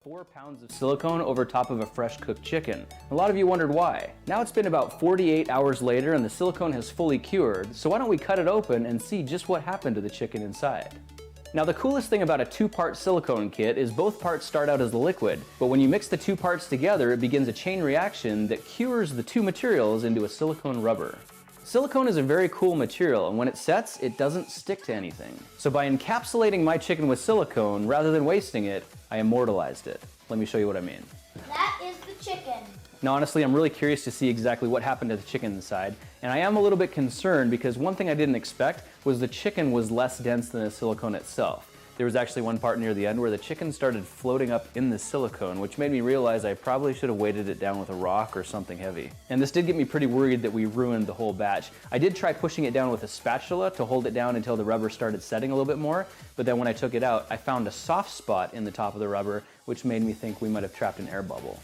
4 pounds of silicone over top of a fresh cooked chicken. A lot of you wondered why. Now it's been about 48 hours later and the silicone has fully cured, so why don't we cut it open and see just what happened to the chicken inside. Now the coolest thing about a two-part silicone kit is both parts start out as a liquid, but when you mix the two parts together it begins a chain reaction that cures the two materials into a silicone rubber. Silicone is a very cool material, and when it sets, it doesn't stick to anything. So by encapsulating my chicken with silicone, rather than wasting it, I immortalized it. Let me show you what I mean. That is the chicken. Now honestly, I'm really curious to see exactly what happened to the chicken inside, and I am a little bit concerned because one thing I didn't expect was the chicken was less dense than the silicone itself. There was actually one part near the end where the chicken started floating up in the silicone, which made me realize I probably should have weighted it down with a rock or something heavy. And this did get me pretty worried that we ruined the whole batch. I did try pushing it down with a spatula to hold it down until the rubber started setting a little bit more, but then when I took it out, I found a soft spot in the top of the rubber, which made me think we might have trapped an air bubble.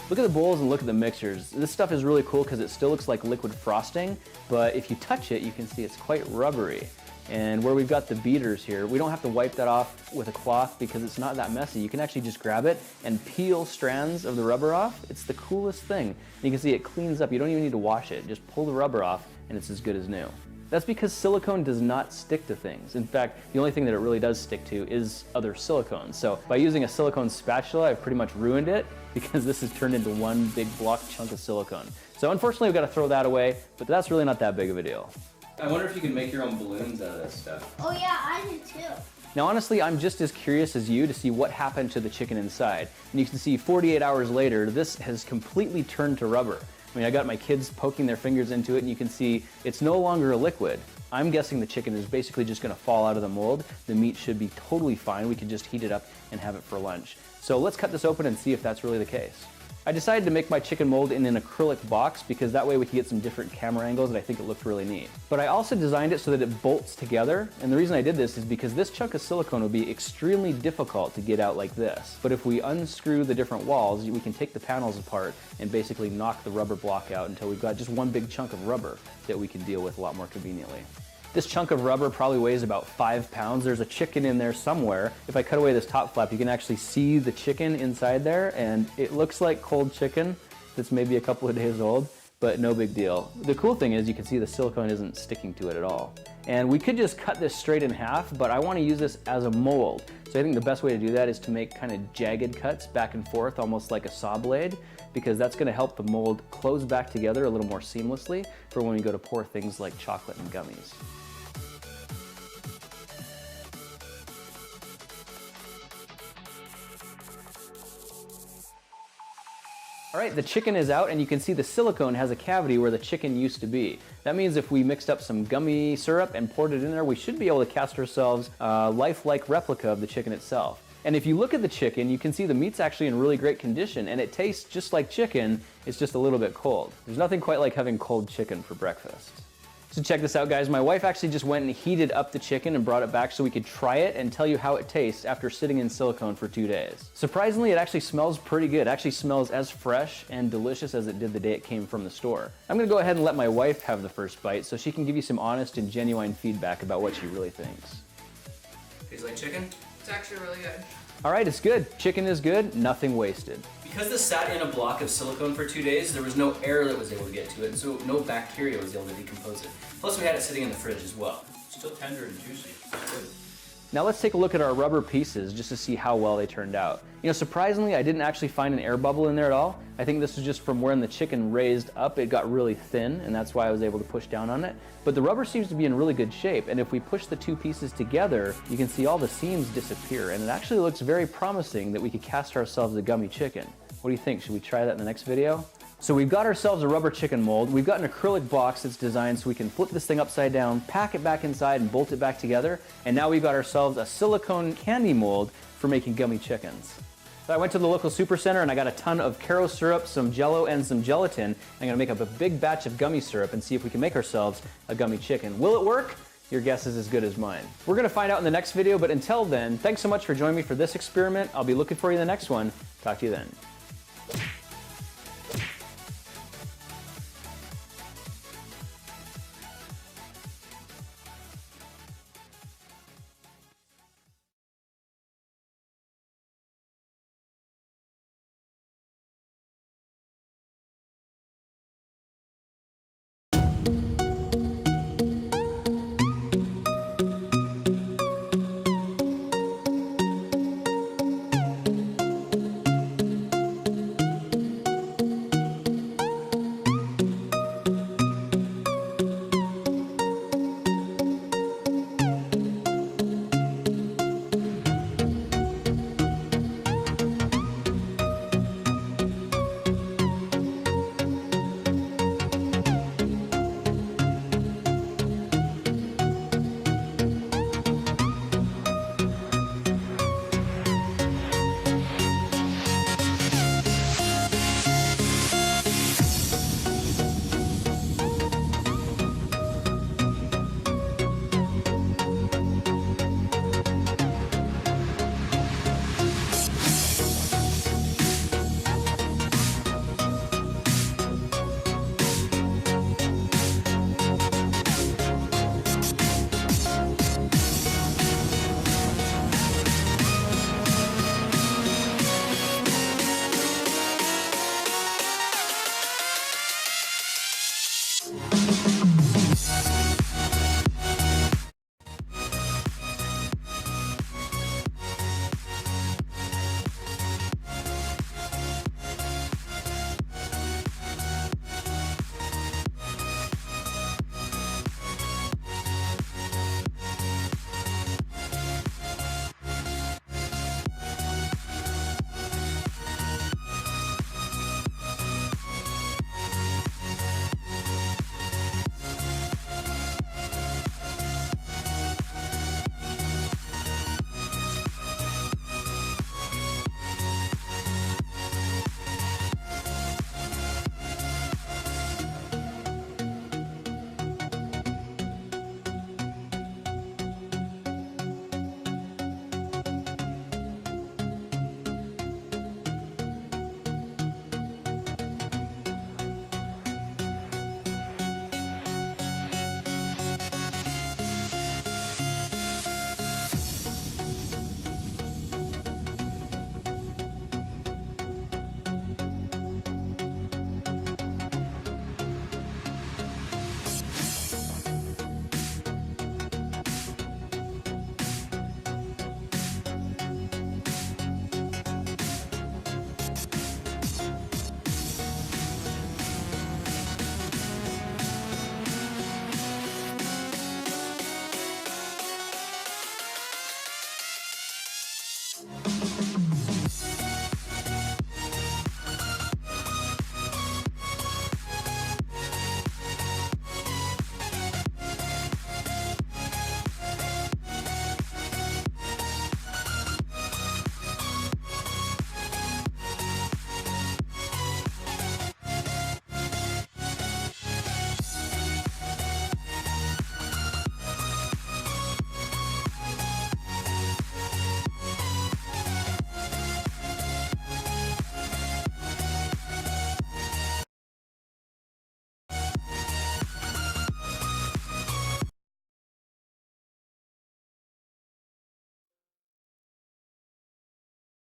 Look at the bowls and look at the mixers. This stuff is really cool because it still looks like liquid frosting, but if you touch it, you can see it's quite rubbery. And where we've got the beaters here, we don't have to wipe that off with a cloth because it's not that messy. You can actually just grab it and peel strands of the rubber off. It's the coolest thing. And you can see it cleans up. You don't even need to wash it. Just pull the rubber off and it's as good as new. That's because silicone does not stick to things. In fact, the only thing that it really does stick to is other silicones. So by using a silicone spatula, I've pretty much ruined it because this has turned into one big block chunk of silicone. So unfortunately, we've got to throw that away, but that's really not that big of a deal. I wonder if you can make your own balloons out of this stuff. Oh yeah, I do too. Now honestly, I'm just as curious as you to see what happened to the chicken inside. And you can see 48 hours later, this has completely turned to rubber. I mean, I got my kids poking their fingers into it and you can see it's no longer a liquid. I'm guessing the chicken is basically just gonna fall out of the mold. The meat should be totally fine. We can just heat it up and have it for lunch. So let's cut this open and see if that's really the case. I decided to make my chicken mold in an acrylic box because that way we can get some different camera angles and I think it looked really neat. But I also designed it so that it bolts together, and the reason I did this is because this chunk of silicone would be extremely difficult to get out like this. But if we unscrew the different walls, we can take the panels apart and basically knock the rubber block out until we've got just one big chunk of rubber that we can deal with a lot more conveniently. This chunk of rubber probably weighs about 5 pounds. There's a chicken in there somewhere. If I cut away this top flap, you can actually see the chicken inside there, and it looks like cold chicken that's maybe a couple of days old, but no big deal. The cool thing is you can see the silicone isn't sticking to it at all. And we could just cut this straight in half, but I want to use this as a mold. So I think the best way to do that is to make kind of jagged cuts back and forth, almost like a saw blade, because that's going to help the mold close back together a little more seamlessly for when we go to pour things like chocolate and gummies. All right, the chicken is out and you can see the silicone has a cavity where the chicken used to be. That means if we mixed up some gummy syrup and poured it in there, we should be able to cast ourselves a lifelike replica of the chicken itself. And if you look at the chicken, you can see the meat's actually in really great condition and it tastes just like chicken, it's just a little bit cold. There's nothing quite like having cold chicken for breakfast. So check this out, guys. My wife actually just went and heated up the chicken and brought it back so we could try it and tell you how it tastes after sitting in silicone for 2 days. Surprisingly, it actually smells pretty good. It actually smells as fresh and delicious as it did the day it came from the store. I'm gonna go ahead and let my wife have the first bite so she can give you some honest and genuine feedback about what she really thinks. Tastes like chicken? It's actually really good. All right, it's good. Chicken is good, nothing wasted. Because this sat in a block of silicone for 2 days, there was no air that was able to get to it, and so no bacteria was able to decompose it. Plus we had it sitting in the fridge as well. Still tender and juicy. Good. Now let's take a look at our rubber pieces just to see how well they turned out. You know, surprisingly, I didn't actually find an air bubble in there at all. I think this is just from when the chicken raised up, it got really thin, and that's why I was able to push down on it. But the rubber seems to be in really good shape, and if we push the two pieces together, you can see all the seams disappear, and it actually looks very promising that we could cast ourselves a gummy chicken. What do you think? Should we try that in the next video? So we've got ourselves a rubber chicken mold. We've got an acrylic box that's designed so we can flip this thing upside down, pack it back inside, and bolt it back together. And now we've got ourselves a silicone candy mold for making gummy chickens. So I went to the local super center and I got a ton of Caro syrup, some Jello, and some gelatin. I'm gonna make up a big batch of gummy syrup and see if we can make ourselves a gummy chicken. Will it work? Your guess is as good as mine. We're gonna find out in the next video, but until then, thanks so much for joining me for this experiment. I'll be looking for you in the next one. Talk to you then.